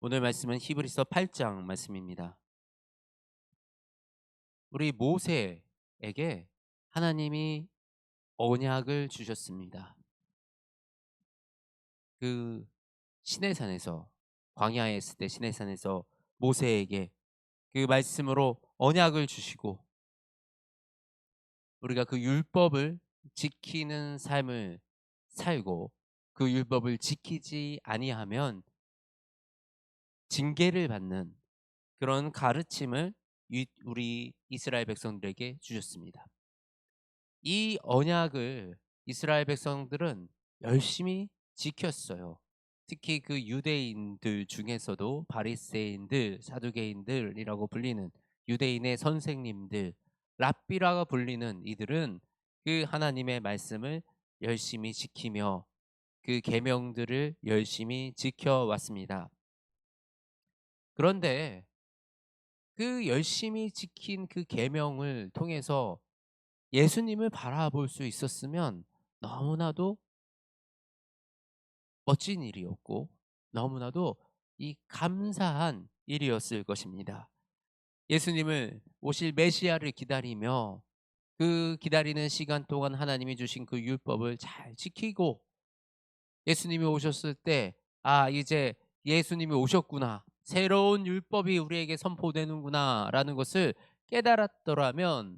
오늘 말씀은 히브리서 8장 말씀입니다. 우리 모세에게 하나님이 언약을 주셨습니다. 그 시내산에서 광야에 있을 때 시내산에서 모세에게 그 말씀으로 언약을 주시고 우리가 그 율법을 지키는 삶을 살고 그 율법을 지키지 아니하면 징계를 받는 그런 가르침을 우리 이스라엘 백성들에게 주셨습니다. 이 언약을 이스라엘 백성들은 열심히 지켰어요. 특히 그 유대인들 중에서도 바리새인들, 사두개인들이라고 불리는 유대인의 선생님들, 랍비라고 불리는 이들은 그 하나님의 말씀을 열심히 지키며 그 계명들을 열심히 지켜왔습니다. 그런데 그 열심히 지킨 그 계명을 통해서 예수님을 바라볼 수 있었으면 너무나도 멋진 일이었고 너무나도 이 감사한 일이었을 것입니다. 예수님을 오실 메시아를 기다리며 그 기다리는 시간 동안 하나님이 주신 그 율법을 잘 지키고 예수님이 오셨을 때 '아 이제 예수님이 오셨구나. 새로운 율법이 우리에게 선포되는구나.'라는 것을 깨달았더라면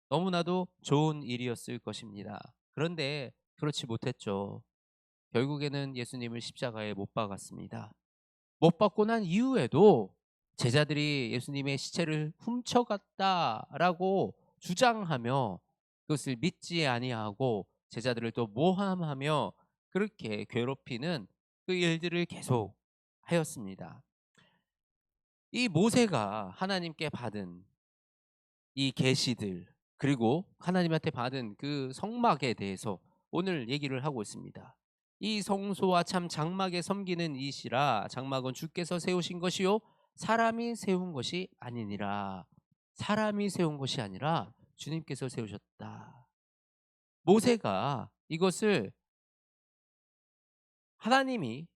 너무나도 좋은 일이었을 것입니다. 그런데 그렇지 못했죠. 결국에는 예수님을 십자가에 못 박았습니다. 못 박고 난 이후에도 제자들이 예수님의 시체를 훔쳐갔다라고 주장하며 그것을 믿지 아니하고 제자들을 또 모함하며 그렇게 괴롭히는 그 일들을 계속 하였습니다. 이 모세가 하나님께 받은 이 계시들 그리고 하나님한테 받은 그 성막에 대해서 오늘 얘기를 하고 있습니다. 이 성소와 참 장막에 섬기는 이시라 장막은 주께서 세우신 것이요 사람이 세운 것이 아니니라. 사람이 세운 것이 아니라 주님께서 세우셨다. 모세가 이것을 하나님이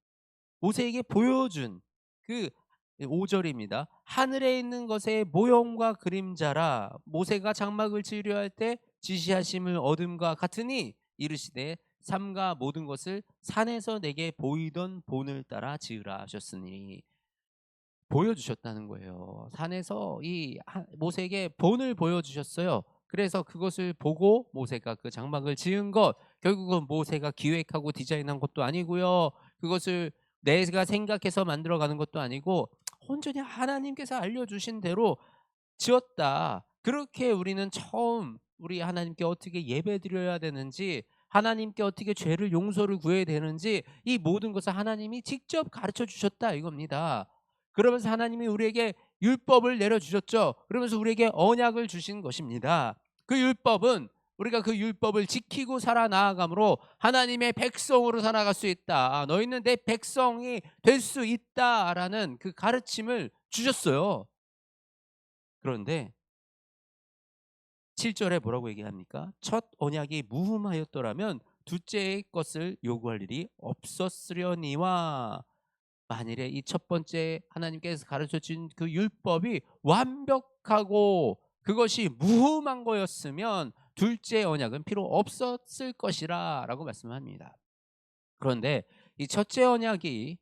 모세에게 보여준 그 5절입니다. 하늘에 있는 것의 모형과 그림자라 모세가 장막을 지으려 할 때 지시하심을 얻음과 같으니 이르시되 삼가 모든 것을 산에서 내게 보이던 본을 따라 지으라 하셨으니 보여주셨다는 거예요. 산에서 모세에게 본을 보여주셨어요. 그래서 그것을 보고 모세가 그 장막을 지은 것 결국은 모세가 기획하고 디자인한 것도 아니고요. 그것을 내가 생각해서 만들어가는 것도 아니고 온전히 하나님께서 알려주신 대로 지었다. 그렇게 우리는 처음 우리 하나님께 어떻게 예배드려야 되는지 하나님께 어떻게 죄를 용서를 구해야 되는지 이 모든 것을 하나님이 직접 가르쳐 주셨다 이겁니다. 그러면서 하나님이 우리에게 율법을 내려주셨죠. 그러면서 우리에게 언약을 주신 것입니다. 그 율법은 우리가 그 율법을 지키고 살아나아감으로 하나님의 백성으로 살아갈 수 있다. 너희는 내 백성이 될 수 있다라는 그 가르침을 주셨어요. 그런데 7 절에 뭐라고 얘기합니까? 첫 언약이 무흠하였더라면 둘째의 것을 요구할 일이 없었으려니와 만일에 이 첫 번째 하나님께서 가르쳐 준 그 율법이 완벽하고 그것이 무흠한 거였으면 둘째 언약은 필요 없었을 것이라라고 말씀합니다. 그런데 이 첫째 언약이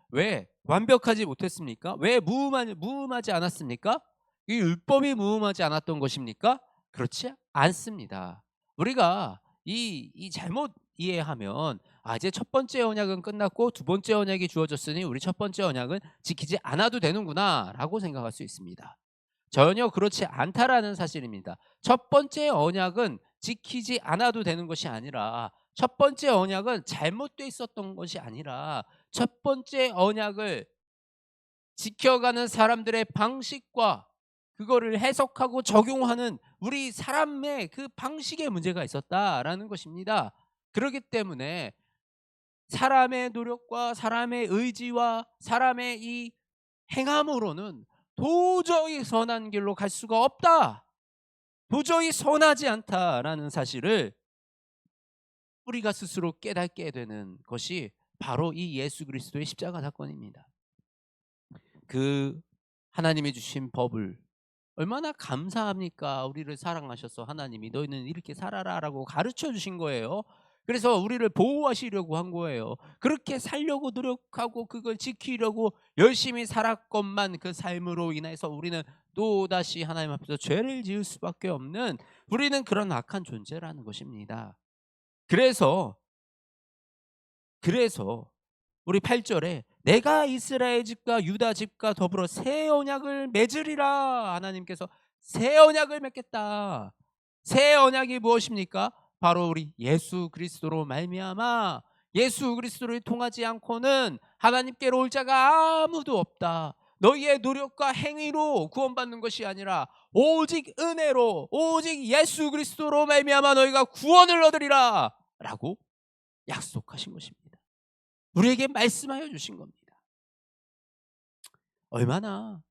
왜 완벽하지 못했습니까? 왜 무음하지 않았습니까? 이 율법이 무음하지 않았던 것입니까? 그렇지 않습니다. 우리가 이 잘못 이해하면 이제 첫 번째 언약은 끝났고 두 번째 언약이 주어졌으니 우리 첫 번째 언약은 지키지 않아도 되는구나라고 생각할 수 있습니다. 전혀 그렇지 않다라는 사실입니다. 첫 번째 언약은 지키지 않아도 되는 것이 아니라 첫 번째 언약은 잘못돼 있었던 것이 아니라 첫 번째 언약을 지켜가는 사람들의 방식과 그거를 해석하고 적용하는 우리 사람의 그 방식에 문제가 있었다라는 것입니다. 그렇기 때문에 사람의 노력과 사람의 의지와 사람의 이 행함으로는 도저히 선한 길로 갈 수가 없다. 도저히 선하지 않다라는 사실을 우리가 스스로 깨닫게 되는 것이 바로 이 예수 그리스도의 십자가 사건입니다. 그 하나님이 주신 법을 얼마나 감사합니까? 우리를 사랑하셔서 하나님이 "너희는 이렇게 살아라."라고 가르쳐 주신 거예요. 그래서 우리를 보호하시려고 한 거예요. 그렇게 살려고 노력하고 그걸 지키려고 열심히 살았건만 그 삶으로 인해서 우리는 또다시 하나님 앞에서 죄를 지을 수밖에 없는, 우리는 그런 악한 존재라는 것입니다. 그래서 그래서 우리 8 절에 "내가 이스라엘 집과 유다 집과 더불어 새 언약을 맺으리라." 하나님께서 새 언약을 맺겠다. 새 언약이 무엇입니까? 바로 우리 예수 그리스도로 말미암아 예수 그리스도를 통하지 않고는 하나님께로 올 자가 아무도 없다. 너희의 노력과 행위로 구원받는 것이 아니라 오직 은혜로 오직 예수 그리스도로 말미암아 너희가 구원을 얻으리라 라고 약속하신 것입니다. 우리에게 말씀하여 주신 겁니다. 얼마나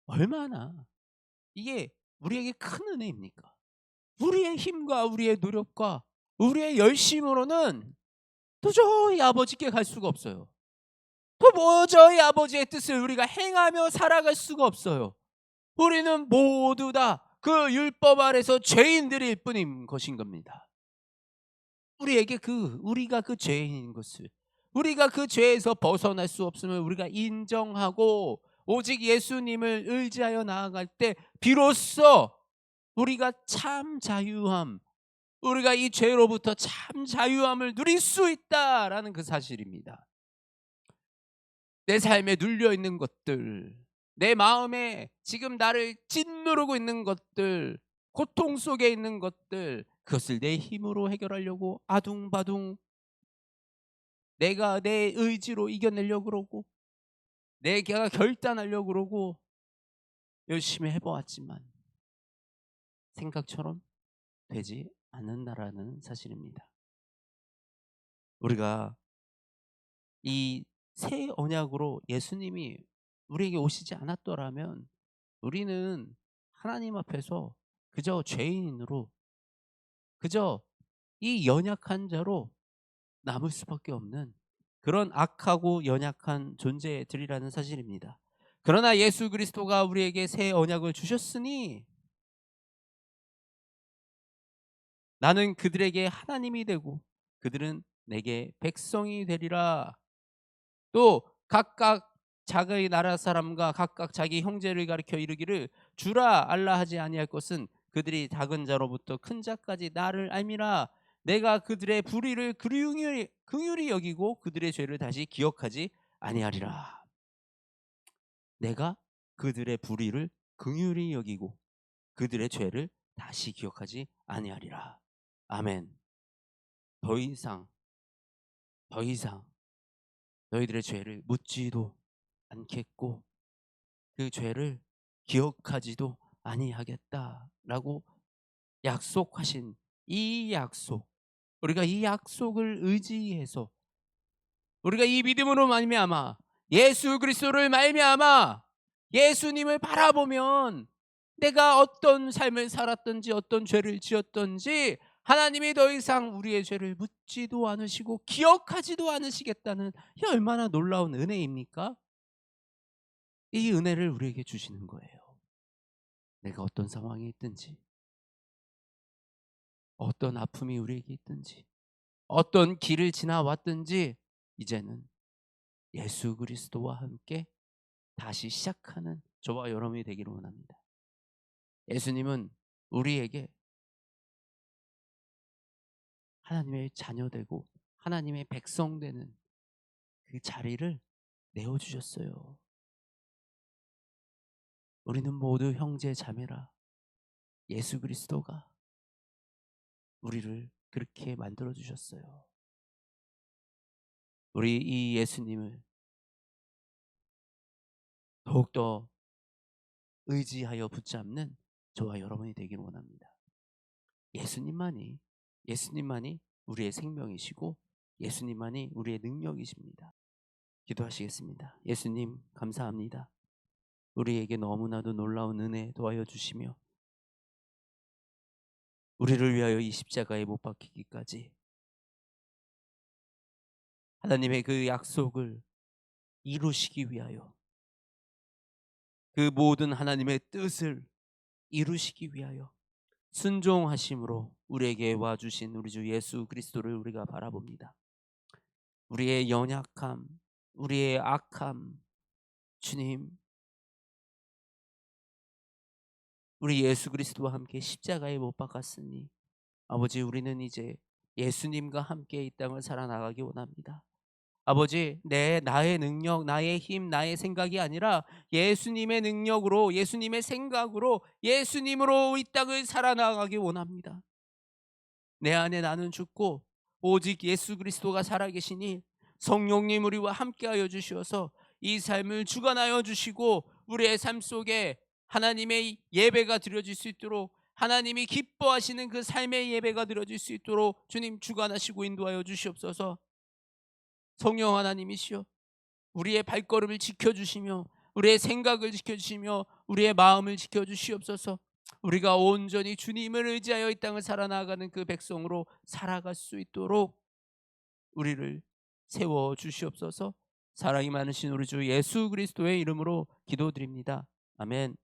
얼마나 이게 우리에게 큰 은혜입니까? 우리의 힘과 우리의 노력과 우리의 열심으로는 도저히 아버지께 갈 수가 없어요. 도저히 아버지의 뜻을 우리가 행하며 살아갈 수가 없어요. 우리는 모두 다 그 율법 아래서 죄인들일 뿐인 것인 겁니다. 우리가 그 죄인인 것을, 우리가 그 죄에서 벗어날 수 없음을 우리가 인정하고 오직 예수님을 의지하여 나아갈 때 비로소 우리가 참 자유함, 우리가 이 죄로부터 참 자유함을 누릴 수 있다라는 그 사실입니다. 내 삶에 눌려 있는 것들, 내 마음에 지금 나를 짓누르고 있는 것들, 고통 속에 있는 것들, 그것을 내 힘으로 해결하려고 아둥바둥 내가 내 의지로 이겨내려고 그러고 내가 결단하려고 그러고 열심히 해보았지만 생각처럼 되지 않는다라는 사실입니다. 우리가 이 새 언약으로 예수님이 우리에게 오시지 않았더라면 우리는 하나님 앞에서 그저 죄인으로, 그저 이 연약한 자로 남을 수밖에 없는 그런 악하고 연약한 존재들이라는 사실입니다. 그러나 예수 그리스도가 우리에게 새 언약을 주셨으니 나는 그들에게 하나님이 되고 그들은 내게 백성이 되리라. 또 각각 자기의 나라 사람과 각각 자기 형제를 가리켜 이르기를 주라 알라 하지 아니할 것은 그들이 작은 자로부터 큰 자까지 나를 알미라. 내가 그들의 불의를 긍휼히 여기고 그들의 죄를 다시 기억하지 아니하리라. 내가 그들의 불의를 긍휼히 여기고 그들의 죄를 다시 기억하지 아니하리라. 아멘. 더 이상 더 이상 너희들의 죄를 묻지도 않겠고 그 죄를 기억하지도 아니하겠다라고 약속하신 이 약속, 우리가 이 약속을 의지해서 우리가 이 믿음으로 말미암아 예수 그리스도를 말미암아 예수님을 바라보면 내가 어떤 삶을 살았든지 어떤 죄를 지었든지 하나님이 더 이상 우리의 죄를 묻지도 않으시고 기억하지도 않으시겠다는, 이 얼마나 놀라운 은혜입니까? 이 은혜를 우리에게 주시는 거예요. 내가 어떤 상황에 있든지 어떤 아픔이 우리에게 있든지 어떤 길을 지나왔든지 이제는 예수 그리스도와 함께 다시 시작하는 저와 여러분이 되기를 원합니다. 예수님은 우리에게 하나님의 자녀되고 하나님의 백성 되는 그 자리를 내어주셨어요. 우리는 모두 형제 자매라. 예수 그리스도가 우리를 그렇게 만들어 주셨어요. 우리 이 예수님을 더욱더 의지하여 붙잡는 저와 여러분이 되기를 원합니다. 예수님만이 예수님만이 우리의 생명이시고 예수님만이 우리의 능력이십니다. 기도하시겠습니다. 예수님 감사합니다. 우리에게 너무나도 놀라운 은혜 도와여 주시며 우리를 위하여 이 십자가에 못 박히기까지 하나님의 그 약속을 이루시기 위하여, 그 모든 하나님의 뜻을 이루시기 위하여 순종하심으로 우리에게 와주신 우리 주 예수 그리스도를 우리가 바라봅니다. 우리의 연약함, 우리의 악함, 주님, 우리 예수 그리스도와 함께 십자가에 못 박았으니 아버지, 우리는 이제 예수님과 함께 이 땅을 살아나가기 원합니다. 아버지, 나의 능력, 나의 힘, 나의 생각이 아니라 예수님의 능력으로, 예수님의 생각으로, 예수님으로 이 땅을 살아나가기 원합니다. 내 안에 나는 죽고 오직 예수 그리스도가 살아계시니 성령님 우리와 함께하여 주시어서 이 삶을 주관하여 주시고 우리의 삶 속에 하나님의 예배가 드려질 수 있도록, 하나님이 기뻐하시는 그 삶의 예배가 드려질 수 있도록 주님 주관하시고 인도하여 주시옵소서. 성령 하나님이시여, 우리의 발걸음을 지켜주시며 우리의 생각을 지켜주시며 우리의 마음을 지켜주시옵소서. 우리가 온전히 주님을 의지하여 이 땅을 살아나가는 그 백성으로 살아갈 수 있도록 우리를 세워 주시옵소서. 사랑이 많으신 우리 주 예수 그리스도의 이름으로 기도드립니다. 아멘.